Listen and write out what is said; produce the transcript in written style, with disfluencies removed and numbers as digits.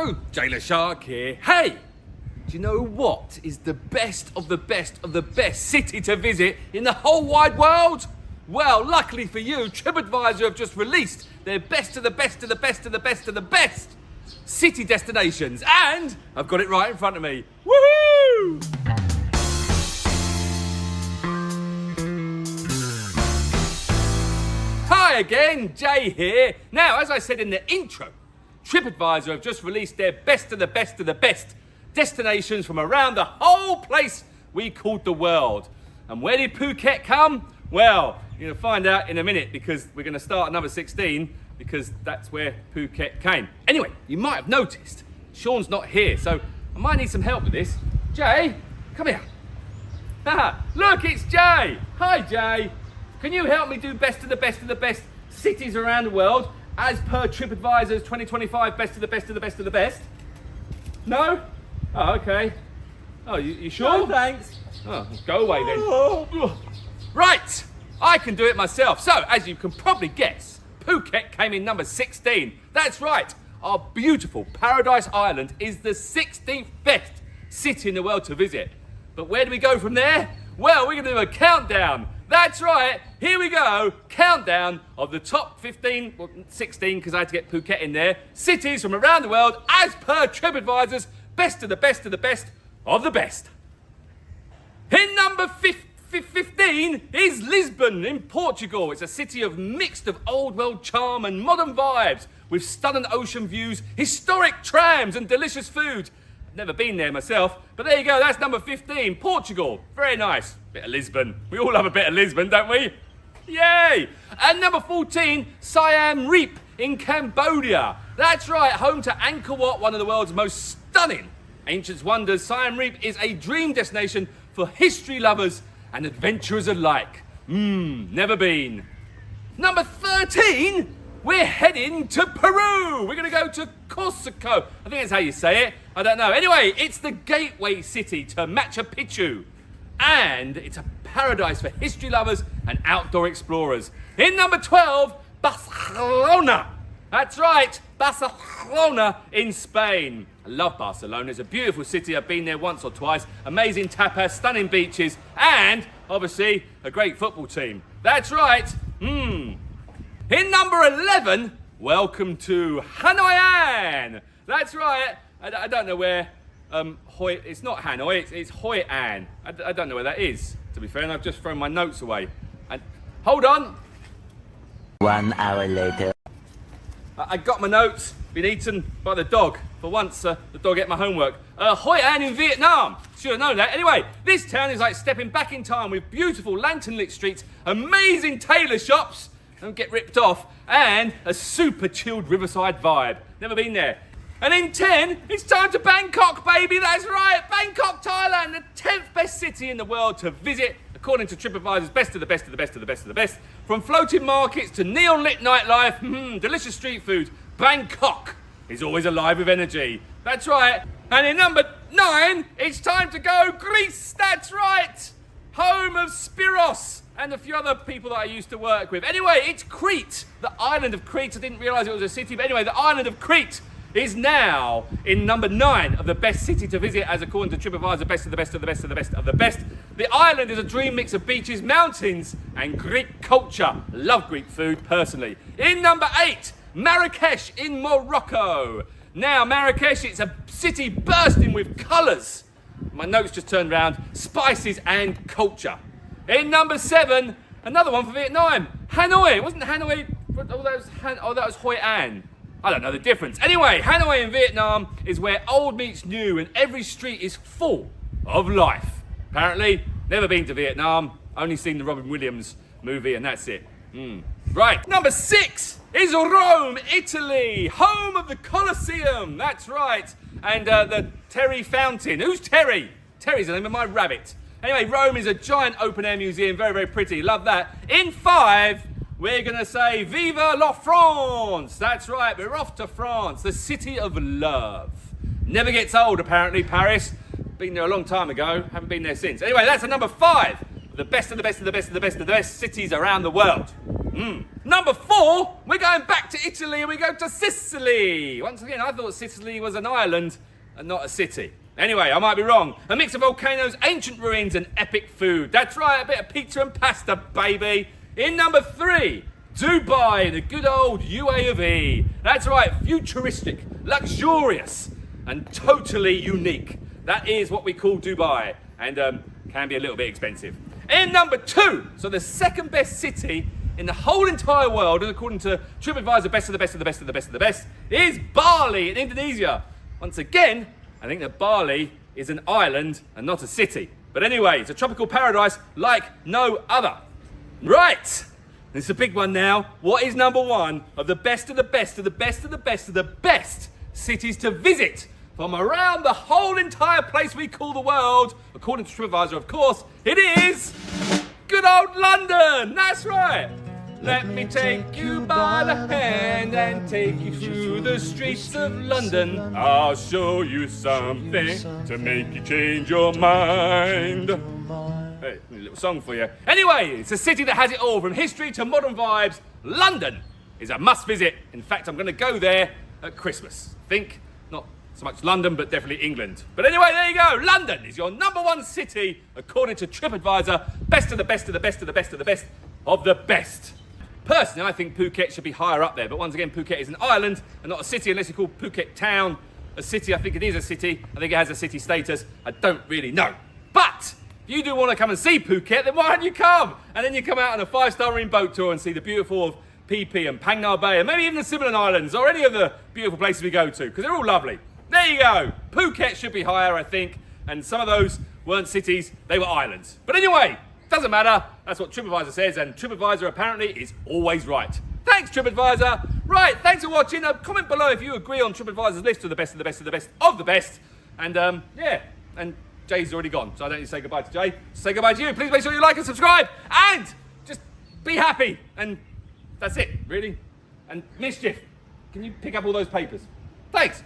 Hello, Jailer Shark here. Hey, do you know what is the best of the best of the best city to visit in the whole wide world? Well, luckily for you, TripAdvisor have just released their best of the best of the best of the best of the best city destinations, and I've got it right in front of me. Woohoo! Hi again, Jay here. Now, as I said in the intro, TripAdvisor have just released their best of the best of the best destinations from around the whole place we called the world. And where did Phuket come? Well, you're going to find out in a minute, because we're going to start at number 16, because that's where Phuket came. Anyway, you might have noticed Sean's not here, so I might need some help with this. Jay, come here. Look, it's Jay. Hi, Jay. Can you help me do best of the best of the best cities around the world as per TripAdvisor's 2025 best of the best of the best of the best? No? Oh, okay. Oh, you sure? No, thanks. Oh, go away then. Right, I can do it myself. So, as you can probably guess, Phuket came in number 16. That's right, our beautiful Paradise Island is the 16th best city in the world to visit. But where do we go from there? Well, we're going to do a countdown. That's right, here we go, countdown of the top 15, well 16 because I had to get Phuket in there, cities from around the world as per TripAdvisor's best of the best of the best of the best. In number 15 is Lisbon in Portugal. It's a city of mixed of old world charm and modern vibes with stunning ocean views, historic trams and delicious food. Never been there myself, but there you go, that's number 15, Portugal. Very nice. Bit of Lisbon. We all love a bit of Lisbon, don't we? Yay! And number 14, Siam Reap in Cambodia. That's right, home to Angkor Wat, one of the world's most stunning ancient wonders. Siam Reap is a dream destination for history lovers and adventurers alike. Never been. Number 13, we're heading to Peru. We're going to go to Corsico. I think that's how you say it. I don't know. Anyway, it's the gateway city to Machu Picchu. And it's a paradise for history lovers and outdoor explorers. In number 12, Barcelona. That's right, Barcelona in Spain. I love Barcelona. It's a beautiful city. I've been there once or twice. Amazing tapas, stunning beaches, and obviously a great football team. That's right. In number 11, welcome to Hanoi An. That's right. I don't know where it's not Hanoi, it's Hoi An. I don't know where that is, to be fair, and I've just thrown my notes away. And hold on. 1 hour later. I got my notes, been eaten by the dog. For once, the dog ate my homework. Hoi An in Vietnam. Should have known that. Anyway, this town is like stepping back in time with beautiful lantern-lit streets, amazing tailor shops, don't get ripped off, and a super chilled riverside vibe. Never been there. And in 10, it's time to Bangkok, baby. That's right, Bangkok, Thailand, the 10th best city in the world to visit, according to TripAdvisor's best of the best of the best of the best of the best. From floating markets to neon-lit nightlife, delicious street food, Bangkok is always alive with energy. That's right. And in number 9, it's time to go Greece. That's right, home of Spiros and a few other people that I used to work with. Anyway, it's Crete, the island of Crete. I didn't realise it was a city, but anyway, the island of Crete is now in number 9 of the best city to visit, as according to TripAdvisor, best of the best of the best of the best of the best. The island is a dream mix of beaches, mountains, and Greek culture. Love Greek food, personally. In number 8, Marrakesh in Morocco. Now, Marrakesh, it's a city bursting with colours. My notes just turned around. Spices and culture. In number 7, another one for Vietnam. Hanoi. It wasn't Hanoi. Oh, that was Hoi An. I don't know the difference. Anyway, Hanoi in Vietnam is where old meets new and every street is full of life. Apparently, never been to Vietnam, only seen the Robin Williams movie and that's it. Right, number 6 is Rome, Italy, home of the Colosseum. That's right. And the Terry Fountain. Who's Terry? Terry's the name of my rabbit. Anyway, Rome is a giant open-air museum, very, very pretty. Love that. In 5, we're going to say Viva la France. That's right, we're off to France, the city of love. Never gets old, apparently, Paris. Been there a long time ago, haven't been there since. Anyway, that's a number 5. The best of the best of the best of the best of the best cities around the world. Number 4, we're going back to Italy and we go to Sicily. Once again, I thought Sicily was an island and not a city. Anyway, I might be wrong. A mix of volcanoes, ancient ruins and epic food. That's right, a bit of pizza and pasta, baby. In number 3, Dubai, the good old UAE of E. That's right, futuristic, luxurious and totally unique. That is what we call Dubai, and can be a little bit expensive. In number 2, so the second best city in the whole entire world, and according to TripAdvisor, best of the best of the best of the best of the best, is Bali in Indonesia. Once again, I think that Bali is an island and not a city. But anyway, it's a tropical paradise like no other. Right, it's a big one now. What is number 1 of the best of the best of the best of the best of the best cities to visit from around the whole entire place we call the world? According to TripAdvisor, of course, it is good old London. That's right. Let me take you by the hand and take you through the streets of London. I'll show you something to make you change your mind. Hey, a little song for you. Anyway, it's a city that has it all, from history to modern vibes. London is a must visit. In fact, I'm going to go there at Christmas. Think not so much London, but definitely England. But anyway, there you go. London is your number 1 city, according to TripAdvisor. Best of the best of the best of the best of the best of the best. Personally, I think Phuket should be higher up there. But once again, Phuket is an island and not a city, unless you call Phuket town a city. I think it is a city. I think it has a city status. I don't really know. But if you do want to come and see Phuket, then why don't you come? And then you come out on a 5-star marine boat tour and see the beautiful of Phi Phi and Phang Nga Bay, and maybe even the Similan Islands, or any of the beautiful places we go to, because they're all lovely. There you go. Phuket should be higher, I think. And some of those weren't cities, they were islands. But anyway, doesn't matter. That's what TripAdvisor says, and TripAdvisor apparently is always right. Thanks, TripAdvisor. Right, thanks for watching. Comment below if you agree on TripAdvisor's list of the best of the best of the best of the best. And yeah, and Jay's already gone, so I don't need to say goodbye to Jay. Say goodbye to you. Please make sure you like and subscribe, and just be happy. And that's it, really. And Mischief, can you pick up all those papers? Thanks.